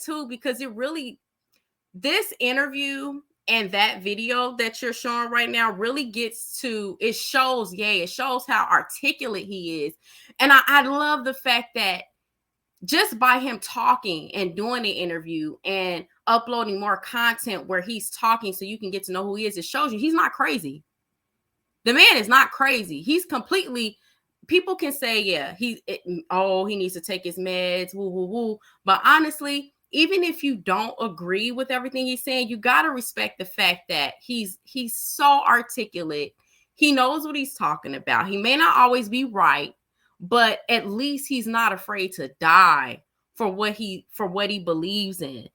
too, because this interview and that video that you're showing right now really it shows how articulate he is. And I love the fact that just by him talking and doing the interview and uploading more content where he's talking so you can get to know who he is, it shows you he's not crazy. The man is not crazy. He's completely, people can say, yeah, he needs to take his meds, woo, woo, woo. But honestly, even if you don't agree with everything he's saying, you got to respect the fact that he's so articulate. He knows what he's talking about. He may not always be right, but at least he's not afraid to die for what he believes in.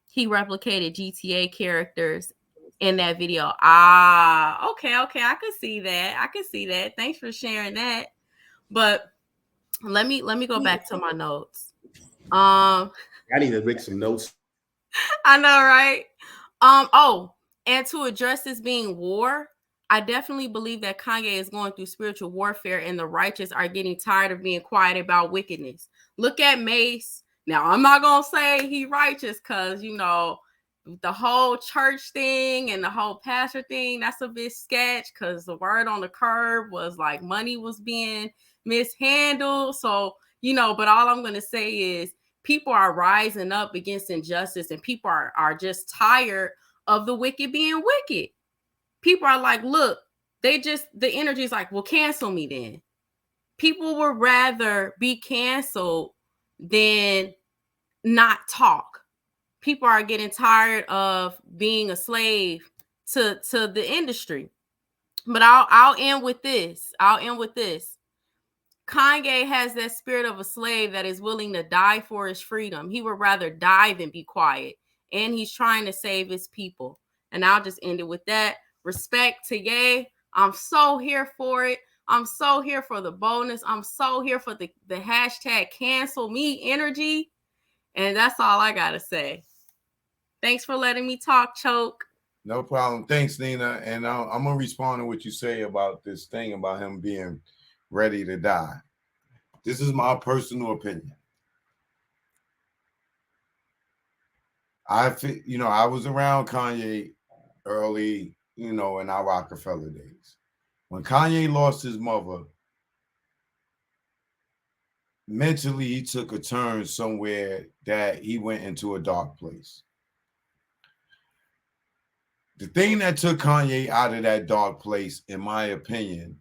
He replicated GTA characters in that video. Okay. I could see that. Thanks for sharing that. But let me go back to my notes. I need to make some notes. I know, right? And to address this being war, I definitely believe that Kanye is going through spiritual warfare and the righteous are getting tired of being quiet about wickedness. Look at Mace. Now, I'm not going to say he righteous because, the whole church thing and the whole pastor thing, that's a bit sketch because the word on the curb was like money was being mishandled. So, but all I'm going to say is people are rising up against injustice and people are just tired of the wicked being wicked. People are like, look, the energy is like, well, cancel me then. People would rather be canceled than not talk. People are getting tired of being a slave to the industry. But I'll end with this. Kanye has that spirit of a slave that is willing to die for his freedom. He would rather die than be quiet. And he's trying to save his people. And I'll just end it with that. Respect to Ye. I'm so here for it. I'm so here for the boldness. I'm so here for the hashtag cancel me energy. And that's all I got to say. Thanks for letting me talk, Choke. No problem. Thanks, Nina. And I'm going to respond to what you say about this thing about him being ready to die. This is my personal opinion. I was around Kanye early, in our Rockefeller days. When Kanye lost his mother, mentally he took a turn somewhere that he went into a dark place. The thing that took Kanye out of that dark place, in my opinion,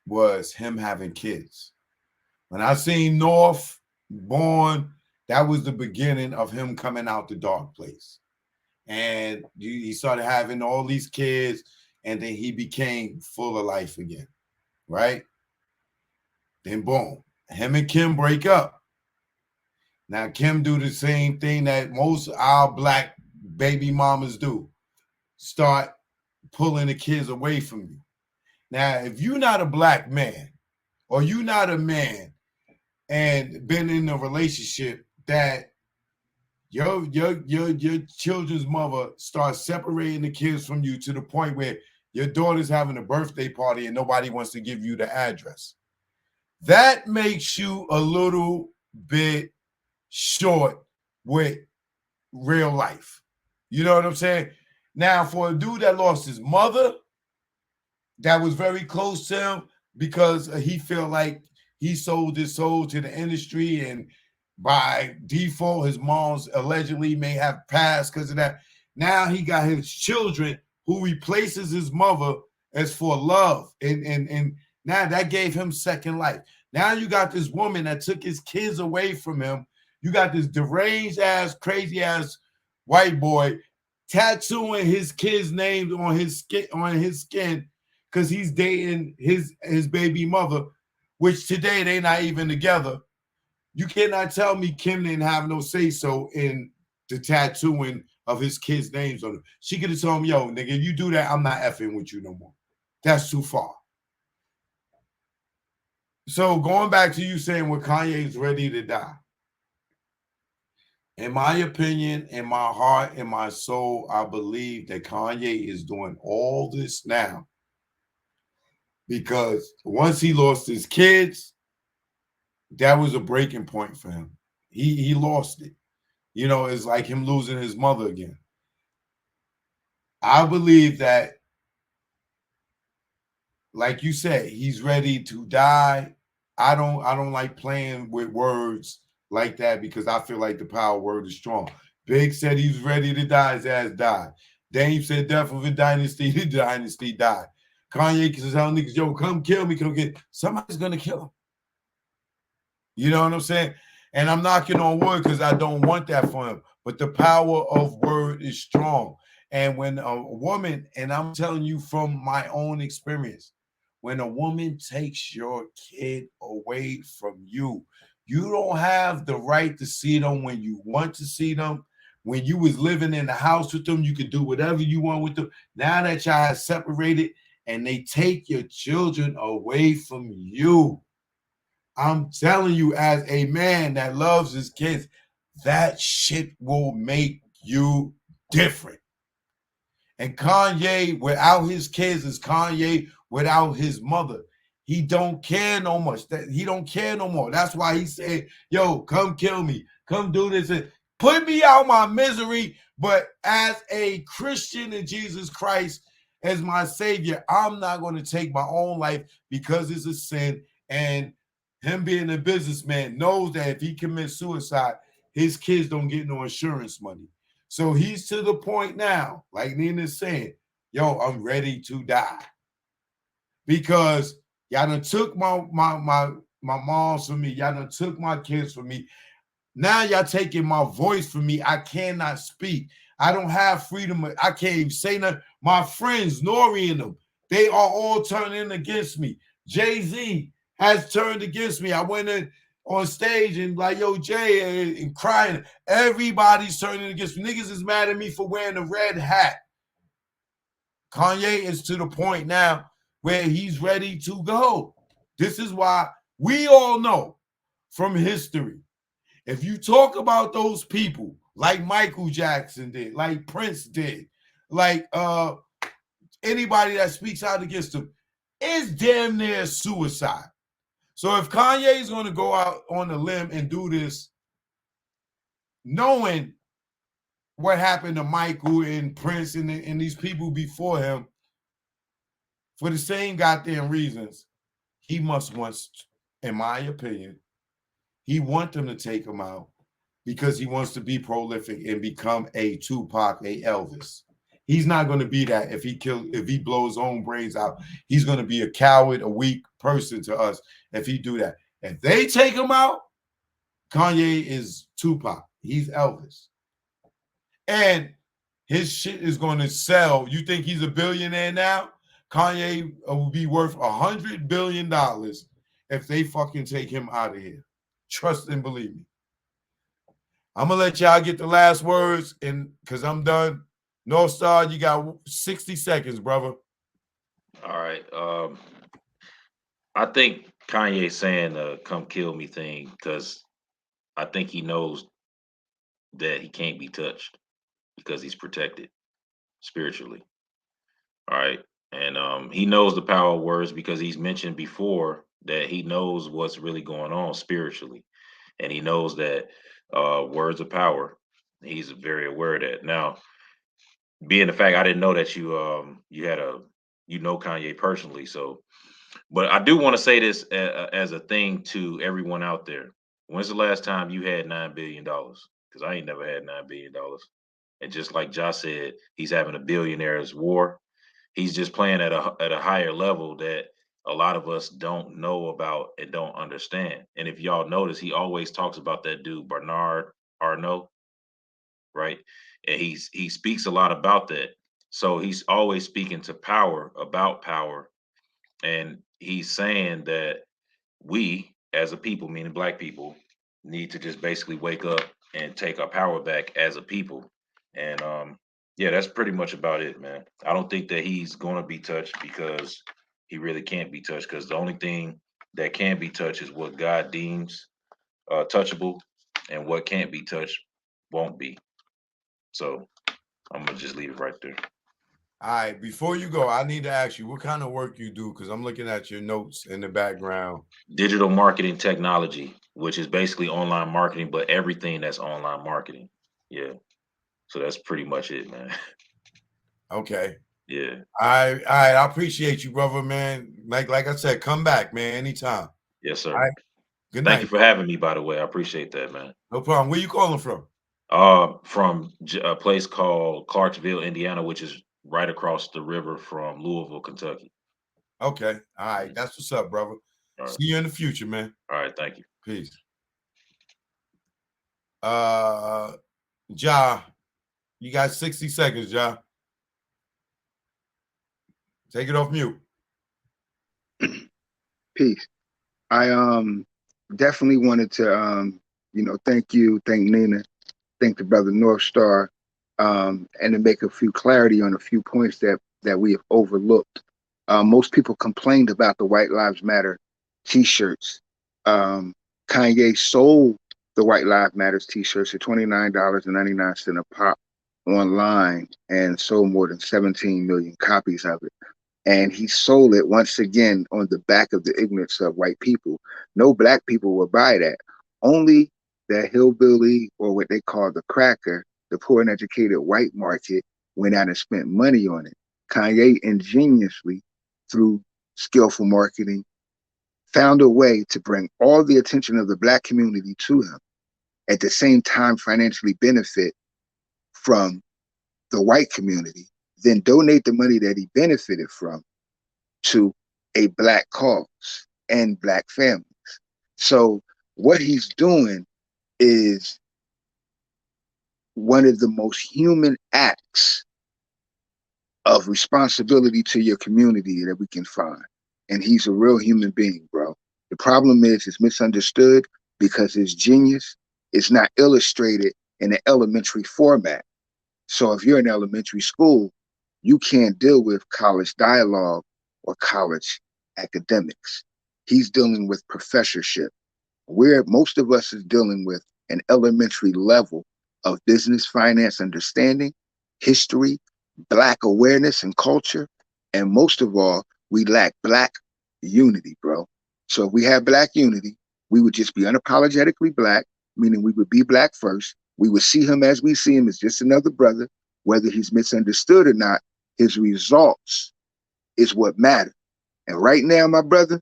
was him having kids. When I seen North born, that was the beginning of him coming out the dark place. And he started having all these kids, and then he became full of life again, right? Then boom, him and Kim break up. Now Kim do the same thing that most of our black baby mamas do. Start pulling the kids away from you. Now, if you're not a black man or you're not a man and been in a relationship that your children's mother starts separating the kids from you to the point where your daughter's having a birthday party and nobody wants to give you the address, that makes you a little bit short with real life. You know what I'm saying? Now, for a dude that lost his mother, that was very close to him because he felt like he sold his soul to the industry, and by default, his mom's allegedly may have passed because of that. Now he got his children who replaces his mother as for love, and now that gave him second life. Now you got this woman that took his kids away from him. You got this deranged ass, crazy ass white boy tattooing his kids' names on his skin because he's dating his baby mother, which today they not even together. You cannot tell me Kim didn't have no say-so in the tattooing of his kids' names on them. She could have told him, yo, nigga, you do that, I'm not effing with you no more. That's too far. So going back to you saying when Kanye's ready to die, in my opinion, in my heart, in my soul, I believe that Kanye is doing all this now because once he lost his kids, that was a breaking point for him. He lost it. You know, it's like him losing his mother again. I believe that, like you said, he's ready to die. I don't like playing with words like that because I feel like the power word is strong. Big said he's ready to die, his ass died. Dame said death of a dynasty, the dynasty died. Kanye says, "Hell niggas, yo, come kill me, come get somebody's gonna kill him." You know what I'm saying? And I'm knocking on wood because I don't want that for him. But the power of word is strong. And when a woman, and I'm telling you from my own experience, when a woman takes your kid away from you, you don't have the right to see them when you want to see them. When you was living in the house with them, you could do whatever you want with them. Now that y'all have separated and they take your children away from you, I'm telling you, as a man that loves his kids, that shit will make you different. And Kanye without his kids is Kanye without his mother. He don't care no much. That he don't care no more. That's why he said, "Yo, come kill me. Come do this and put me out my misery." But as a Christian in Jesus Christ as my savior, I'm not going to take my own life because it's a sin. And him being a businessman knows that if he commits suicide, his kids don't get no insurance money. So he's to the point now, like Nina's saying, yo, I'm ready to die. Because y'all done took my moms from me. Y'all done took my kids from me. Now y'all taking my voice from me. I cannot speak. I don't have freedom. I can't even say nothing. My friends, Nore and them, they are all turning against me. Jay-Z has turned against me. I went in on stage and like, yo, Jay, and crying. Everybody's turning against me. Niggas is mad at me for wearing a red hat. Kanye is to the point now where he's ready to go. This is why we all know from history, if you talk about those people like Michael Jackson did, like Prince did, like anybody that speaks out against them, it's damn near suicide. So if Kanye is going to go out on a limb and do this, knowing what happened to Michael and Prince and these people before him, for the same goddamn reasons, he must want, in my opinion, he want them to take him out because he wants to be prolific and become a Tupac, a Elvis. He's not going to be that if he blows his own brains out. He's going to be a coward, a weak person to us if he do that. If they take him out, Kanye is Tupac. He's Elvis. And his shit is going to sell. You think he's a billionaire now? Kanye will be worth $100 billion if they fucking take him out of here. Trust and believe me. I'm gonna let y'all get the last words, and because I'm done. North Star, you got 60 seconds, brother. All right. I think Kanye saying the "come kill me" thing because I think he knows that he can't be touched because he's protected spiritually. All right. And he knows the power of words because he's mentioned before that he knows what's really going on spiritually. And he knows that words of power. He's very aware of that. Now, being the fact I didn't know that you had a Kanye personally, so but I do want to say this as a thing to everyone out there. When's the last time you had $9 billion? Because I ain't never had $9 billion. And just like Josh said, he's having a billionaire's war. He's just playing at a higher level that a lot of us don't know about and don't understand. And if y'all notice, he always talks about that dude Bernard Arnault, right? And he speaks a lot about that. So he's always speaking to power about power, and he's saying that we as a people, meaning black people, need to just basically wake up and take our power back as a people. And yeah, that's pretty much about it, man. I don't think that he's going to be touched because he really can't be touched, because the only thing that can be touched is what God deems touchable, and what can't be touched won't be. So I'm gonna just leave it right there. All right, before you go, I need to ask you what kind of work you do because I'm looking at your notes in the background. Digital marketing technology, which is basically online marketing, but everything that's online marketing. Yeah. So that's pretty much it, man. Okay. Yeah. All right. I appreciate you, brother, man. Like I said, come back, man, anytime. Yes, All sir. right. Good Thank you night. for having me, by the way. I appreciate that, man. No problem. Where you calling from? From a place called Clarksville, Indiana, which is right across the river from Louisville, Kentucky. Okay. All right. That's what's up, brother. All right. See you in the future, man. All right. Thank you. Peace. Ja, you got 60 seconds, Ja. Take it off mute. Peace. I definitely wanted to thank you, thank Nina, thank the brother North Star, and to make a few clarity on a few points that we have overlooked. Most people complained about the White Lives Matter T-shirts. Kanye sold the White Lives Matter T-shirts at $29.99 a pop online and sold more than 17 million copies of it. And he sold it once again on the back of the ignorance of white people. No black people will buy that. Only the hillbilly, or what they call the cracker, the poor and educated white market, went out and spent money on it. Kanye ingeniously, through skillful marketing, found a way to bring all the attention of the black community to him, at the same time financially benefit from the white community, then donate the money that he benefited from to a black cause and black families. So what he's doing is one of the most human acts of responsibility to your community that we can find. And he's a real human being, bro. The problem is it's misunderstood because his genius is not illustrated in an elementary format. So if you're in elementary school, you can't deal with college dialogue or college academics. He's dealing with professorship. Where most of us is dealing with an elementary level of business finance understanding, history, black awareness and culture, and most of all, we lack black unity, bro. So if we had black unity, we would just be unapologetically black, meaning we would be black first. We would see him as we see him as just another brother, whether he's misunderstood or not. His results is what matter. And right now, my brother,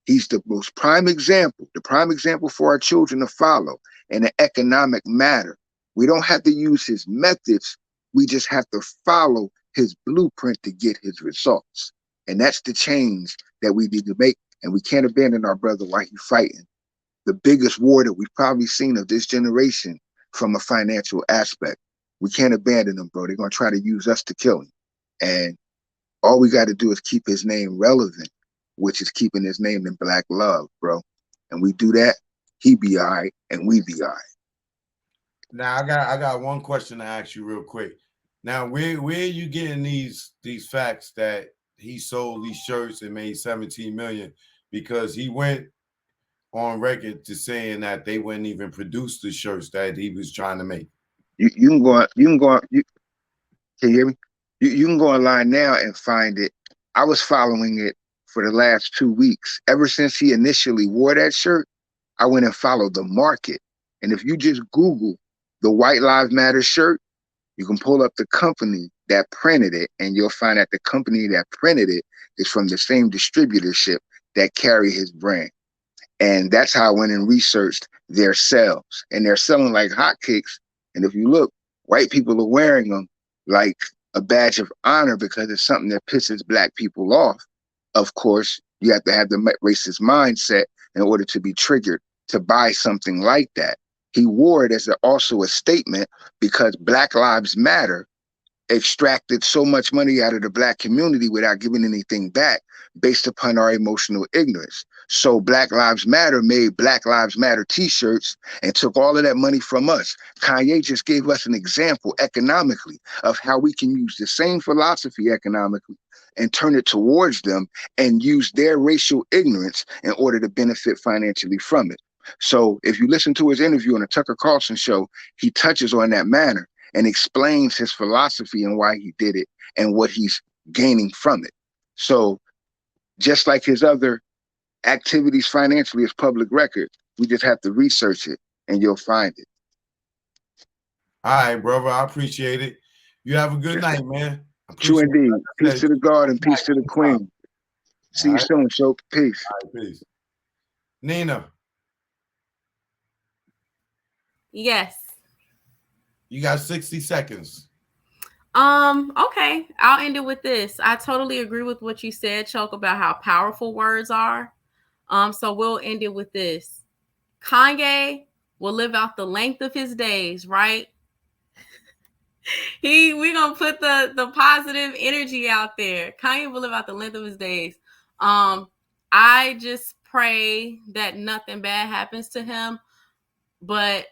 he's the most prime example, the prime example for our children to follow in an economic matter. We don't have to use his methods. We just have to follow his blueprint to get his results. And that's the change that we need to make. And we can't abandon our brother while he's fighting the biggest war that we've probably seen of this generation from a financial aspect. We can't abandon him, bro. They're going to try to use us to kill him. And all we got to do is keep his name relevant, which is keeping his name in black love, bro. And we do that, he be all right, and we be all right. Now I got one question to ask you real quick. Now, where are you getting these facts that he sold these shirts and made 17 million? Because he went on record to saying that they wouldn't even produce the shirts that he was trying to make. You can go, can you hear me? You can go online now and find it. I was following it for the last 2 weeks. Ever since he initially wore that shirt, I went and followed the market. And if you just Google the White Lives Matter shirt, you can pull up the company that printed it, and you'll find that the company that printed it is from the same distributorship that carry his brand. And that's how I went and researched their sales. And they're selling like hotcakes. And if you look, white people are wearing them like a badge of honor because it's something that pisses black people off. Of course, you have to have the racist mindset in order to be triggered to buy something like that. He wore it as also a statement because Black Lives Matter extracted so much money out of the black community without giving anything back based upon our emotional ignorance. So Black Lives Matter made Black Lives Matter t-shirts and took all of that money from us. Kanye just gave us an example economically of how we can use the same philosophy economically and turn it towards them and use their racial ignorance in order to benefit financially from it. So if you listen to his interview on the Tucker Carlson show, he touches on that manner and explains his philosophy and why he did it and what he's gaining from it. So just like his other activities financially is public record, we just have to research it and you'll find it. All right, brother. I appreciate it. You have a good night, man. True Appreciate indeed. it. Peace to the God and peace to the Queen. See you soon, so peace. All right, peace. Nina. Yes. You got 60 seconds. Okay. I'll end it with this. I totally agree with what you said, Choke, about how powerful words are. So we'll end it with this. Kanye will live out the length of his days, right? We're gonna put the positive energy out there. Kanye will live out the length of his days. I just pray that nothing bad happens to him. But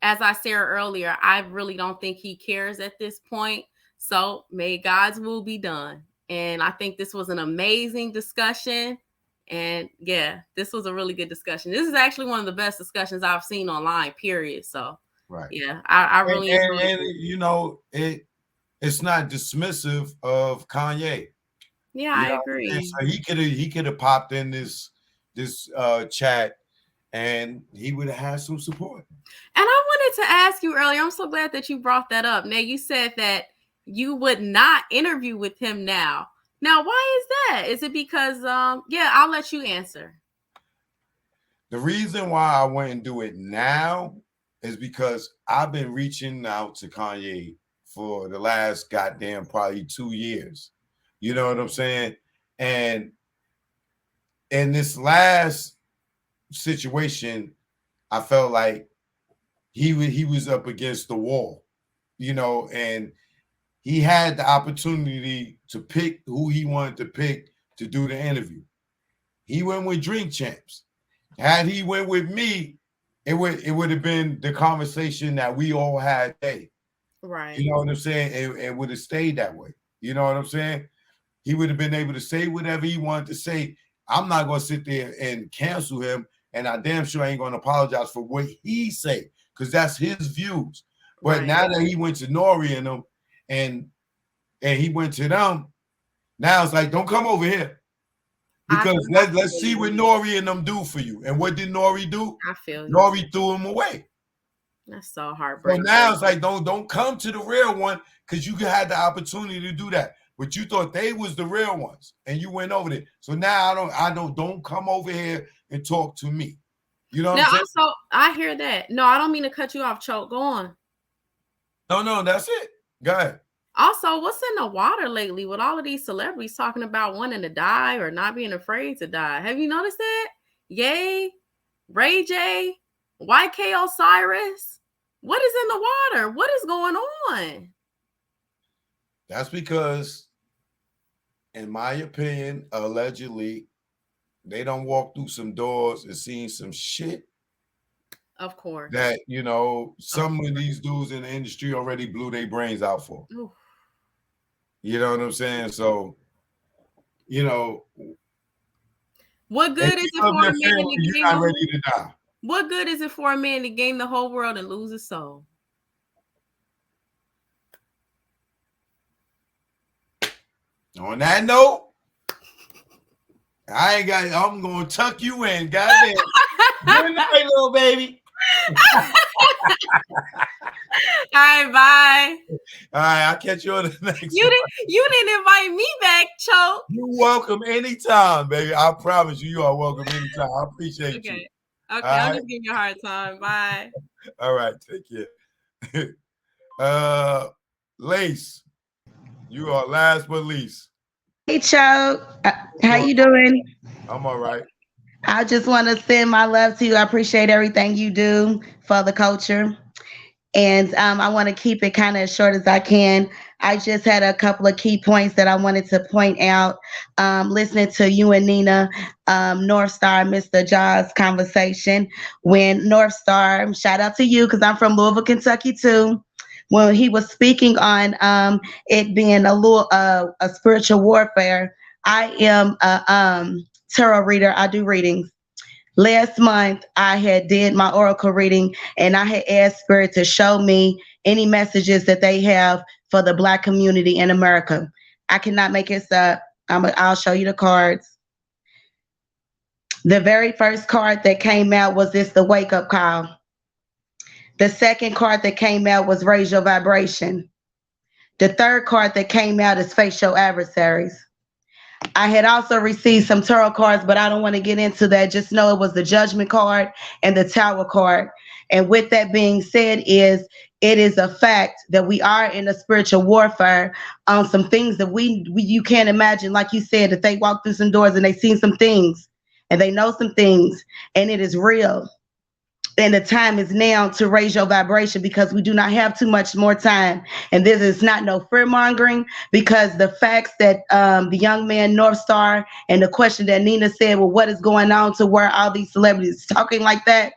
as I said earlier, I really don't think he cares at this point. So may God's will be done. And I think this was an amazing discussion. And yeah, this was a really good discussion. This is actually one of the best discussions I've seen online, period. So right. Yeah, I really enjoyed it. It's not dismissive of Kanye. Yeah, I agree. So he could have popped in this chat and he would have had some support. And I wanted to ask you earlier, I'm so glad that you brought that up. Now, you said that you would not interview with him now. Now, why is that? Is it because, I'll let you answer. The reason why I wouldn't do it now is because I've been reaching out to Kanye for the last goddamn probably 2 years. You know what I'm saying? And in this last situation, I felt like he was up against the wall, and he had the opportunity to pick who he wanted to pick to do the interview. He went with Drink Champs. Had he went with me, it would have been the conversation that we all had today. Right. You know what I'm saying? It would have stayed that way. You know what I'm saying? He would have been able to say whatever he wanted to say. I'm not going to sit there and cancel him, and I damn sure ain't going to apologize for what he say, because that's his views. But now that he went to Nore and them, and he went to them, now it's like, don't come over here. Because let's see what Nore and them do for you. And what did Nore do? I feel you. Nore threw him away. That's so heartbreaking. So now it's like, don't come to the real one, because you had the opportunity to do that. But you thought they was the real ones, and you went over there. So now don't come over here and talk to me. You know what I'm saying? Also, I hear that. No, I don't mean to cut you off, Choke. Go on. No, that's it. Go ahead. Also, what's in the water lately with all of these celebrities talking about wanting to die or not being afraid to die? Have you noticed that? Ye, Ray J, YK Osiris. What is in the water? What is going on? That's because, in my opinion, allegedly, they don't walk through some doors and seen some shit. Of course. That, some of these dudes in the industry already blew their brains out for. Oof. You know what I'm saying? So, what good is it for a man to gain? Ready to die. What good is it for a man to gain the whole world and lose his soul? On that note, I'm gonna tuck you in. Goddamn. Good night, little baby. All right, bye. All right, I'll catch you on the next one. You didn't invite me back, Choke. You're welcome anytime, baby. I promise you are welcome anytime. I appreciate you. Okay, I'm just giving you a hard time. Bye. All right, take care. Lace, you are last but least. Hey, Choke. How you doing? I'm all right. I just want to send my love to you. I appreciate everything you do for the culture. And I want to keep it kind of as short as I can. I just had a couple of key points that I wanted to point out. Listening to you and Nina, North Star, Mr. Jaws conversation. When North Star, shout out to you because I'm from Louisville, Kentucky too. When he was speaking on it being a spiritual warfare, I am a tarot reader. I do readings. Last month, I had did my oracle reading, and I had asked Spirit to show me any messages that they have for the Black community in America. I cannot make this up. I'll show you the cards. The very first card that came out was the wake-up call. The second card that came out was raise your vibration. The third card that came out is face your adversaries. I had also received some tarot cards, but I don't want to get into that. Just know it was the judgment card and the tower card. And with that being said, it is a fact that we are in a spiritual warfare on some things that we you can't imagine. Like you said, that they walk through some doors and they seen some things and they know some things, and it is real. And the time is now to raise your vibration because we do not have too much more time. And this is not no fear mongering, because the facts that the young man North Star and the question that Nina said, well, what is going on to where all these celebrities talking like that?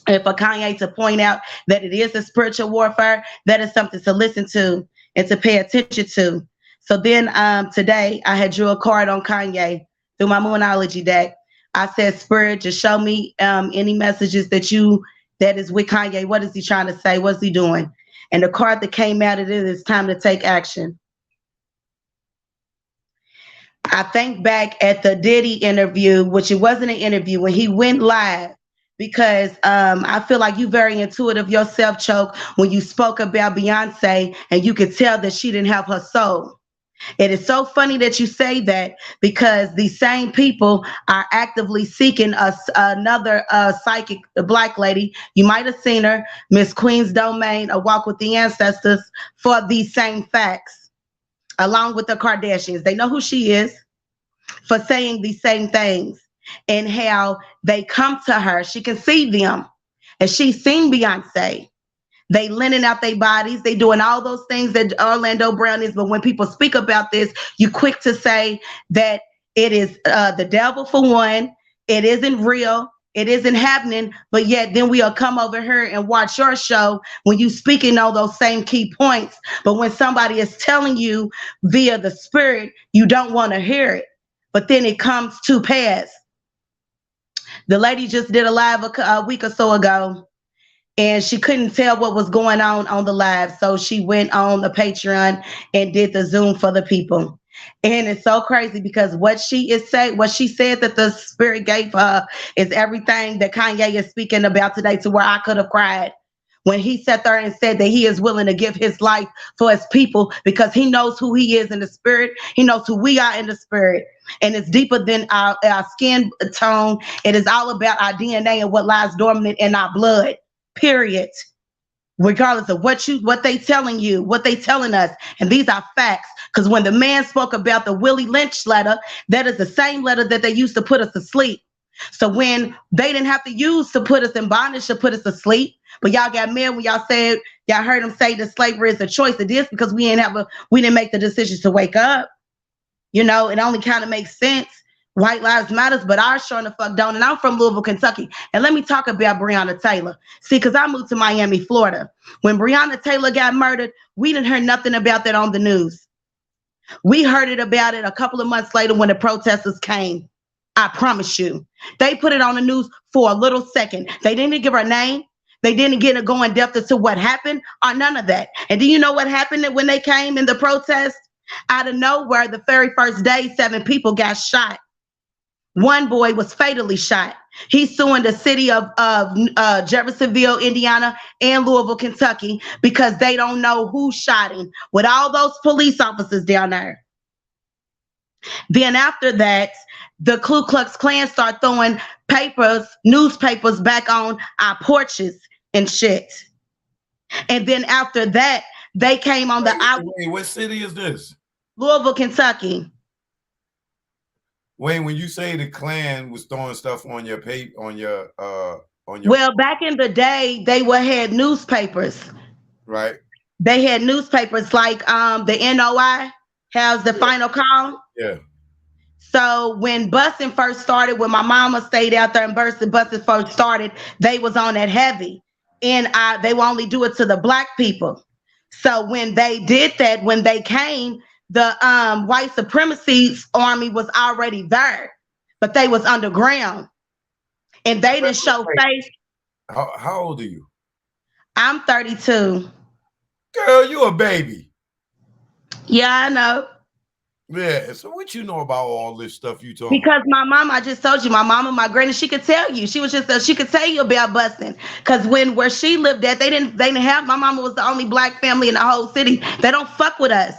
And for Kanye to point out that it is a spiritual warfare, that is something to listen to and to pay attention to. So then today I had drew a card on Kanye through my Moonology deck. I said, Spirit, just show me any messages that is with Kanye. What is he trying to say? What's he doing? And the card that came out of it is time to take action. I think back at the Diddy interview, which it wasn't an interview, when he went live, because I feel like you very intuitive yourself, Choke, when you spoke about Beyonce and you could tell that she didn't have her soul. It is so funny that you say that, because these same people are actively seeking us another psychic, a black lady. You might have seen her, Miss Queen's Domain, A Walk with the Ancestors, for these same facts, along with the Kardashians. They know who she is, for saying these same things, and how they come to her. She can see them, and she's seen Beyonce. They lending out their bodies. They doing all those things that Orlando Brown is. But when people speak about this, you quick to say that it is the devil for one. It isn't real. It isn't happening. But yet then we'll come over here and watch your show when you speaking all those same key points. But when somebody is telling you via the spirit, you don't want to hear it. But then it comes to pass. The lady just did a live a week or so ago, and she couldn't tell what was going on the live. So she went on the Patreon and did the Zoom for the people. And it's so crazy because what she said that the spirit gave her is everything that Kanye is speaking about today, to where I could have cried when he sat there and said that he is willing to give his life for his people, because he knows who he is in the spirit. He knows who we are in the spirit. And it's deeper than our skin tone. It is all about our DNA and what lies dormant in our blood. Period. Regardless of what they telling you, what they telling us. And these are facts. Because when the man spoke about the Willie Lynch letter, that is the same letter that they used to put us to sleep. So when they didn't have to use to put us in bondage to put us to sleep, but y'all got mad when y'all said, y'all heard them say that slavery is a choice. It is, because we didn't make the decision to wake up. You know, it only kind of makes sense. White lives matters, but ours sure the fuck don't. And I'm from Louisville, Kentucky. And let me talk about Breonna Taylor. See, because I moved to Miami, Florida. When Breonna Taylor got murdered, we didn't hear nothing about that on the news. We heard about it a couple of months later when the protesters came. I promise you. They put it on the news for a little second. They didn't give her name. They didn't get to go in depth as to what happened or none of that. And do you know what happened when they came in the protest? Out of nowhere, the very first day, 7 people got shot. One boy was fatally shot. He's suing the city of Jeffersonville, Indiana, and Louisville, Kentucky, because they don't know who shot him, with all those police officers down there. Then after that, the Ku Klux Klan start throwing newspapers back on our porches and shit. And then after that, they came on Wait, what city is this? Louisville, Kentucky. Wayne, when you say the Klan was throwing stuff on your Well, back in the day, they had newspapers. Right. They had newspapers like the NOI has the final call. Yeah. So when busing first started, when my mama stayed out there and busing first started, they was on that heavy. And they will only do it to the black people. So when they did that, when they came, the white supremacy army was already there, but they was underground. And they didn't show face. How old are you? I'm 32. Girl, you a baby. Yeah, I know. Yeah. So what you know about all this stuff you talking Because my mama, I just told you, my mama, my granny, she could tell you. She was just she could tell you about busting. Because where she lived at, they didn't have. My mama was the only black family in the whole city. They don't fuck with us.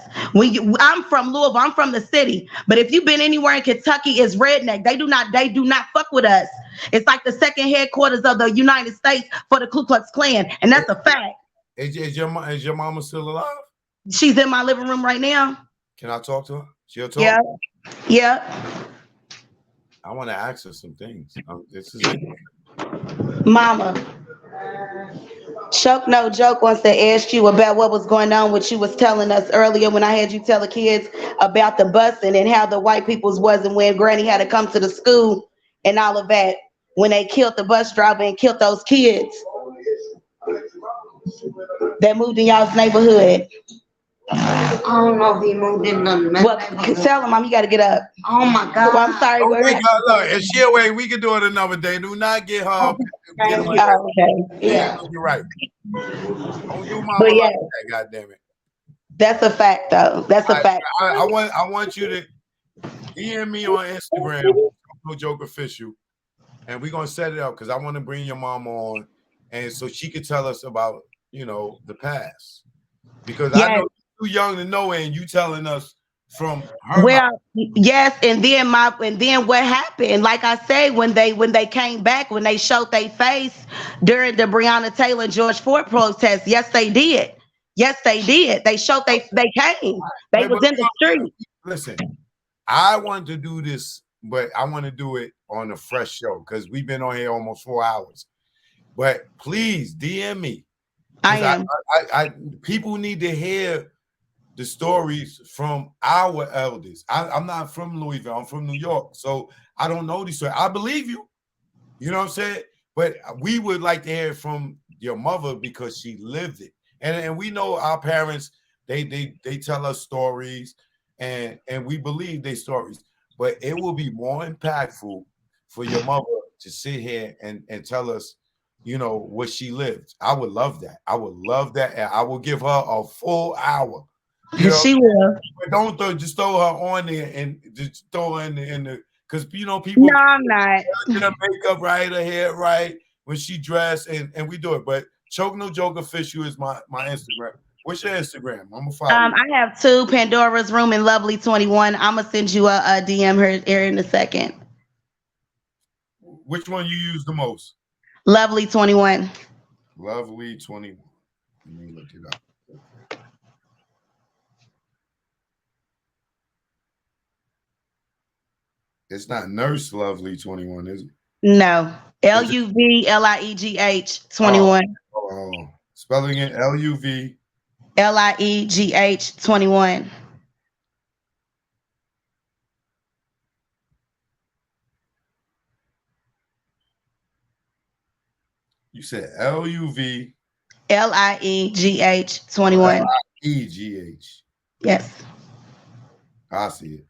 I'm from Louisville, I'm from the city. But if you've been anywhere in Kentucky, it's redneck. They do not fuck with us. It's like the second headquarters of the United States for the Ku Klux Klan, and that's a fact. Is your mama still alive? She's in my living room right now. Can I talk to her? She'll talk. Yeah, yeah. I want to ask her some things. This is it. Mama, Choke No Joke wants to ask you about what was going on, what you was telling us earlier when I had you tell the kids about the busing and how the white people's wasn't when Granny had to come to the school and all of that when they killed the bus driver and killed those kids that moved in y'all's neighborhood. I don't know if he moved in the Well, tell him, Mom, you got to get up. Oh my God. Well, I'm sorry. Oh, look, if she away, we can do it another day. Do not get her. Get her okay. Yeah. You're right. Don't do mama But yeah, like that. God damn it. that's a fact, though. That's a fact. I want you to DM me on Instagram, No Joke Official, and we're gonna set it up because I want to bring your mama on, and so she could tell us about the past because I know you're too young to know it, and you telling us from her. Well, yes, and then what happened? Like I say, when they came back, when they showed their face during the Breonna Taylor and George Floyd protest, yes, they did. Yes, they did. They showed they came. They was in the street. Listen, I want to do this, but I want to do it on a fresh show because we've been on here almost 4 hours. But please DM me. I am. I people need to hear the stories from our elders. I'm not from Louisville. I'm from New York, so I don't know these stories. I believe you. You know what I'm saying? But we would like to hear it from your mother because she lived it. And we know our parents, they tell us stories and we believe their stories. But it will be more impactful for your mother to sit here and tell us, what she lived. I would love that. I would love that. And I will give her a full hour. She will. But don't just throw her on there and just throw her in the because people. No, I'm not. Get her makeup right, her hair right when she dressed, and we do it. But Choke No Joke Official is my Instagram. What's your Instagram? I'm gonna follow. I have two, Pandora's Room and Lovely 21. I'm gonna send you a DM here in a second. Which one you use the most? Lovely 21. Lovely 21. Let me look it up. It's not Nurse Lovely 21, is it? No. LUVLIEGH 21. Oh. Spelling it LUV. LIEGH 21. You said LUV. LIEGH 21. LIEGH. Yes. I see it.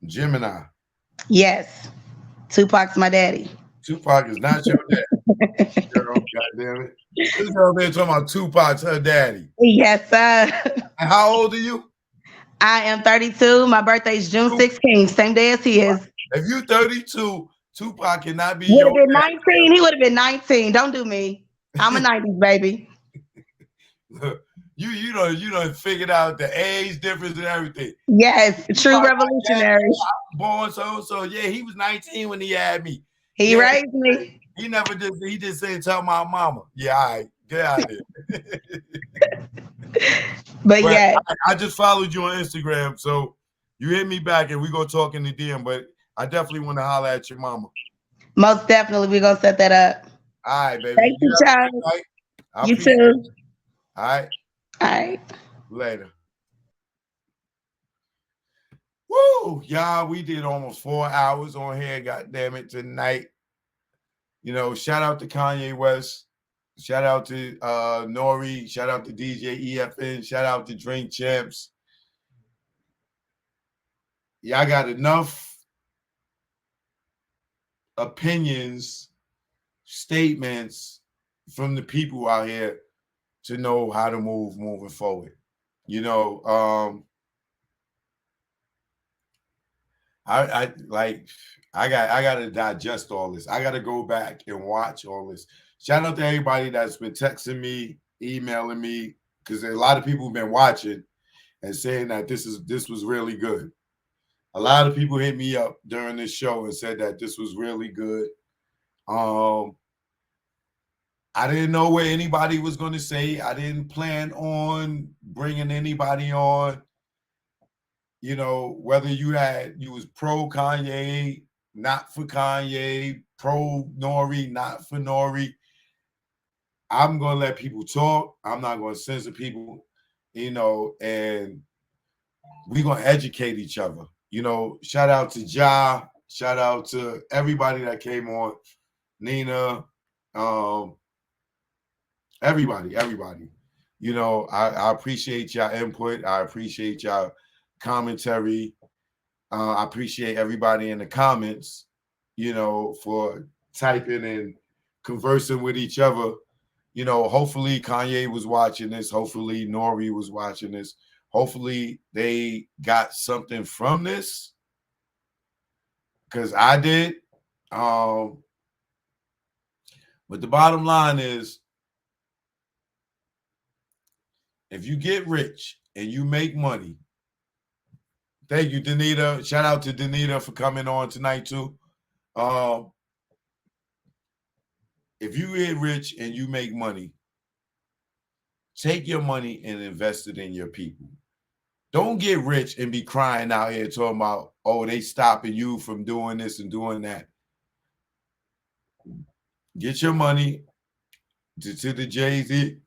Gemini. Yes. Tupac's my daddy. Tupac is not your daddy. Girl, goddamn it. This girl been talking about Tupac's her daddy. Yes, sir. And how old are you? I am 32. My birthday is June 16th, same day as his. If you 32, Tupac cannot be Would have your been daddy. 19. He would have been 19. Don't do me. I'm a 90s baby. You done figured out the age difference and everything. Yes, true revolutionary. Born so yeah, he was 19 when he had me. He raised me. He just said tell my mama. Yeah, all right, get out of here. But yeah, I just followed you on Instagram, so you hit me back and we gonna talk in the DM. But I definitely want to holler at your mama. Most definitely, we're gonna set that up. All right, baby. Thank you, Charles. You too. All right. All right. Later. Woo! Y'all, we did almost 4 hours on here. God damn it, tonight. Shout out to Kanye West. Shout out to Nore. Shout out to DJ EFN. Shout out to Drink Champs. Y'all got enough opinions, statements from the people out here to know how to move moving forward. I gotta digest all this. I gotta go back and watch all this. Shout out to everybody that's been texting me, emailing me, because a lot of people have been watching and saying that this was really good. A lot of people hit me up during this show and said that this was really good. I didn't know what anybody was going to say. I didn't plan on bringing anybody on. You know, whether you was pro Kanye, not for Kanye, pro Nore, not for Nore. I'm going to let people talk. I'm not going to censor people, you know, and we're going to educate each other. You know, shout out to Ja. Shout out to everybody that came on. Nina, everybody. You know, I appreciate y'all input. I appreciate y'all commentary. I appreciate everybody in the comments, you know, for typing and conversing with each other. You know, hopefully Kanye was watching this. Hopefully Nore was watching this. Hopefully they got something from this, because I did. But the bottom line is, if you get rich and you make money, thank you, Danita. Shout out to Danita for coming on tonight too. If you get rich and you make money, take your money and invest it in your people. Don't get rich and be crying out here talking about, oh, they stopping you from doing this and doing that. Get your money to the Jay-Z,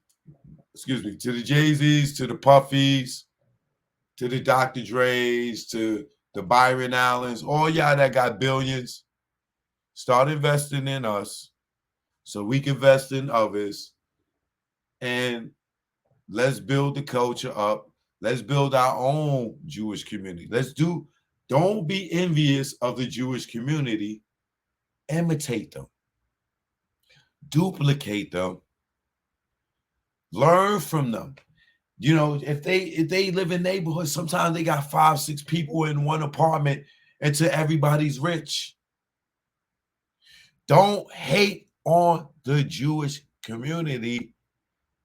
to the Jay-Z's, to the Puffies, to the Dr. Dre's, to the Byron Allens, all y'all that got billions. Start investing in us so we can invest in others, and let's build the culture up. Let's build our own Jewish community. Don't be envious of the Jewish community. Imitate them. Duplicate them. Learn from them. You know, if they live in neighborhoods, sometimes they got 5, 6 people in one apartment until everybody's rich. Don't hate on the Jewish community.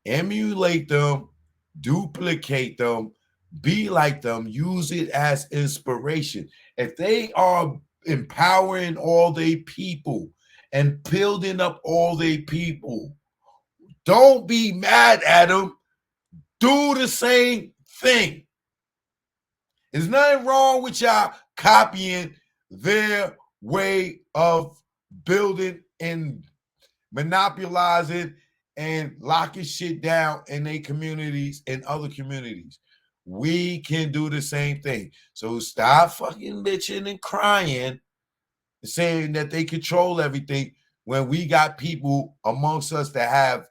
Emulate them, duplicate them, be like them, use it as inspiration. If they are empowering all their people and building up all their people, don't be mad at them. Do the same thing. There's nothing wrong with y'all copying their way of building and monopolizing and locking shit down in their communities and other communities. We can do the same thing. So stop fucking bitching and crying, saying that they control everything when we got people amongst us that have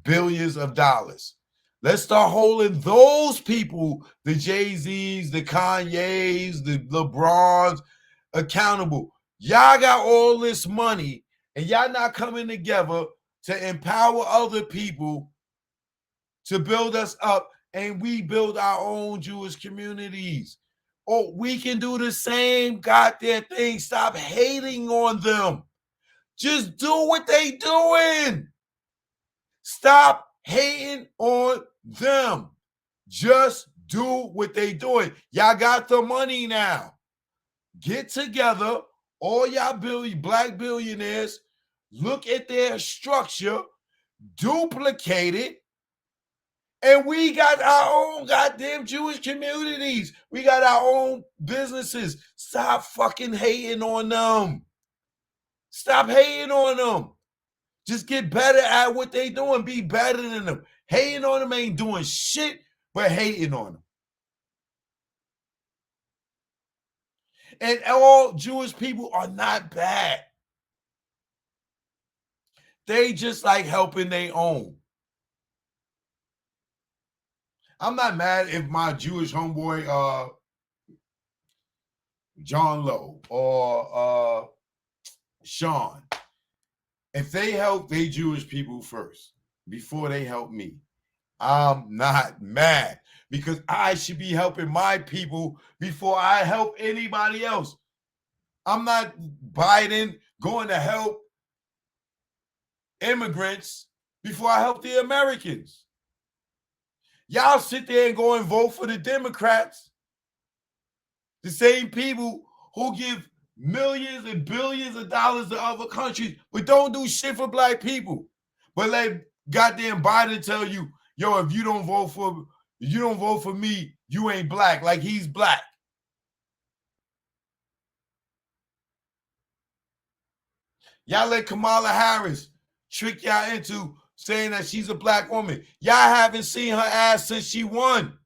billions of dollars. Let's start holding those people, the Jay-Z's, the Kanye's, the LeBrons, accountable. Y'all got all this money and y'all not coming together to empower other people to build us up, and we build our own Jewish communities. Oh, we can do the same goddamn thing. Stop hating on them. Just do what they doing. Stop hating on them. Just do what they doing. Y'all got the money now. Get together, all y'all black billionaires, look at their structure, duplicate it, and we got our own goddamn Jewish communities. We got our own businesses. Stop fucking hating on them. Stop hating on them. Just get better at what they doing. Be better than them. Hating on them ain't doing shit but hating on them. And all Jewish people are not bad. They just like helping their own. I'm not mad if my Jewish homeboy John Lowe or Sean, if they help they Jewish people first before they help me, I'm not mad, because I should be helping my people before I help anybody else. I'm not Biden going to help immigrants before I help the Americans. Y'all sit there and go and vote for the Democrats. The same people who give millions and billions of dollars to other countries, but don't do shit for black people. But let goddamn Biden tell you, yo, if you don't vote for me, you ain't black, like he's black. Y'all let Kamala Harris trick y'all into saying that she's a black woman. Y'all haven't seen her ass since she won.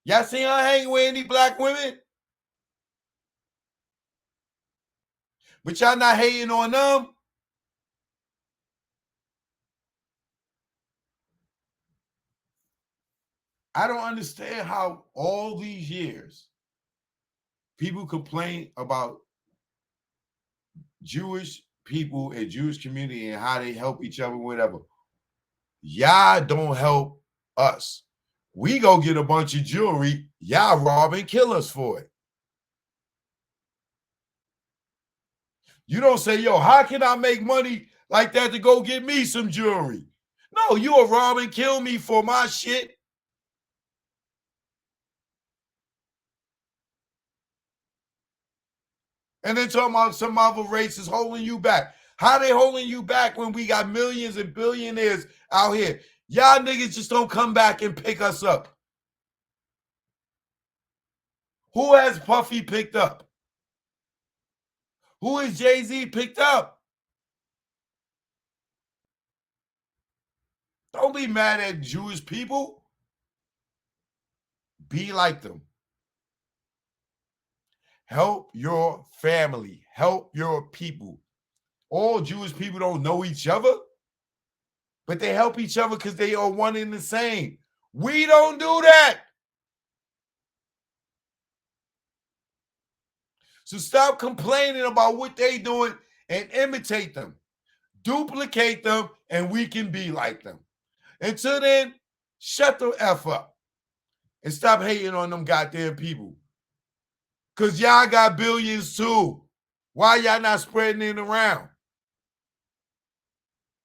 Y'all seen her hang with any black women? But y'all not hating on them. I don't understand how all these years people complain about Jewish people and Jewish community and how they help each other, whatever. Y'all don't help us. We go get a bunch of jewelry, y'all rob and kill us for it. You don't say, yo, how can I make money like that to go get me some jewelry? No, you will rob and kill me for my shit. And then talking about some other races holding you back. How they holding you back when we got millions and billionaires out here? Y'all niggas just don't come back and pick us up. Who has Puffy picked up? Who is Jay-Z picked up? Don't be mad at Jewish people. Be like them. Help your family. Help your people. All Jewish people don't know each other, but they help each other because they are one and the same. We don't do that. So stop complaining about what they doing and imitate them. Duplicate them, and we can be like them. Until then, shut the F up and stop hating on them goddamn people. Because y'all got billions too. Why y'all not spreading it around?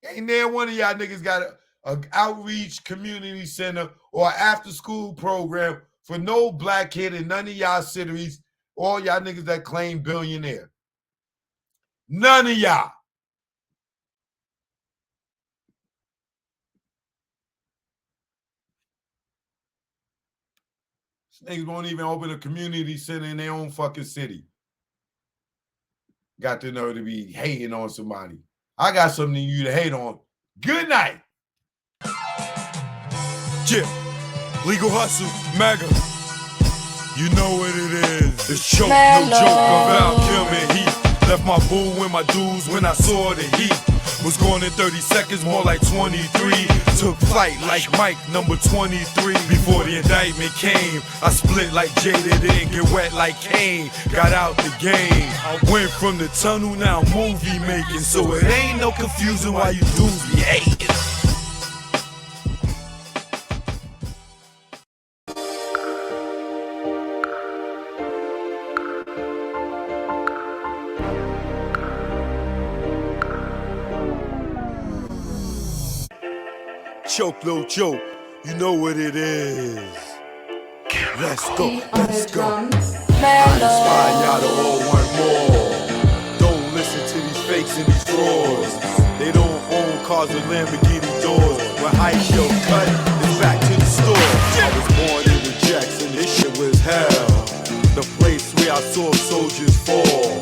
Ain't there one of y'all niggas got an outreach community center or an after-school program for no black kid in none of y'all cities, all y'all niggas that claim billionaire? None of y'all. Niggas won't even open a community center in their own fucking city. Got to know to be hating on somebody. I got something you to hate on. Good night. Yeah, legal hustle, mega. You know what it is. It's choke, no joke about killing heat. Left my boo and my dudes when I saw the heat. Was going in 30 seconds, more like 23. Took flight like Mike, number 23. Before the indictment came, I split like Jada, didn't get wet like Kane. Got out the game. I went from the tunnel, now movie making. So it ain't no confusion why you dudes be hating. Choke, no joke, you know what it is. Let's go, let's go. I inspire y'all to all want more. Don't listen to these fakes and these frauds. They don't own cars with Lamborghini doors. When high show cut, it's back to the store. I was born in the Jackson, this shit was hell. The place where I saw soldiers fall.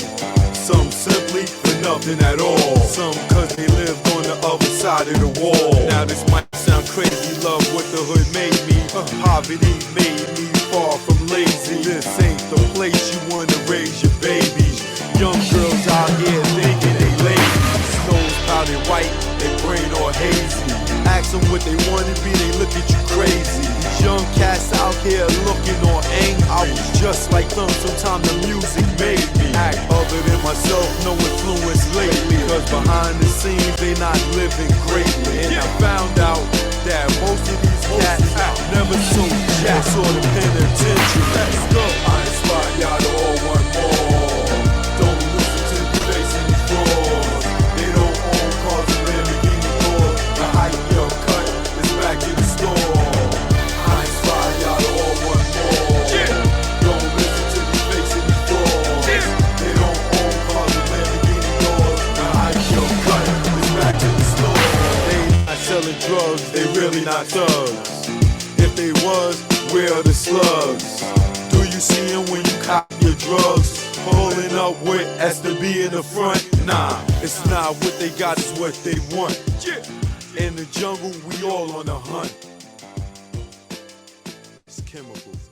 Some simply for nothing at all. Some cause they lived on the other side of the wall. Now this might sound crazy, love what the hood made me. Poverty made me far from lazy. This ain't the place you wanna raise your babies. Young girls out here thinking they lazy. Nose powdered white, they brain all hazy. Ask them what they wanna be, they look at you crazy. These young cats out here looking on aim. I was just like them, sometimes the music made me act other than myself, no influence lately. Cause behind the scenes, they not living greatly. And I found out that most of these cats never sold jacks or the penitentiary. Let's go. I inspire y'all to all want more. really not thugs. If they was, where are the slugs? Do you see them when you cop your drugs? Pulling up with STB in the front? Nah, it's not what they got, it's what they want. In the jungle, we all on the hunt. It's chemicals.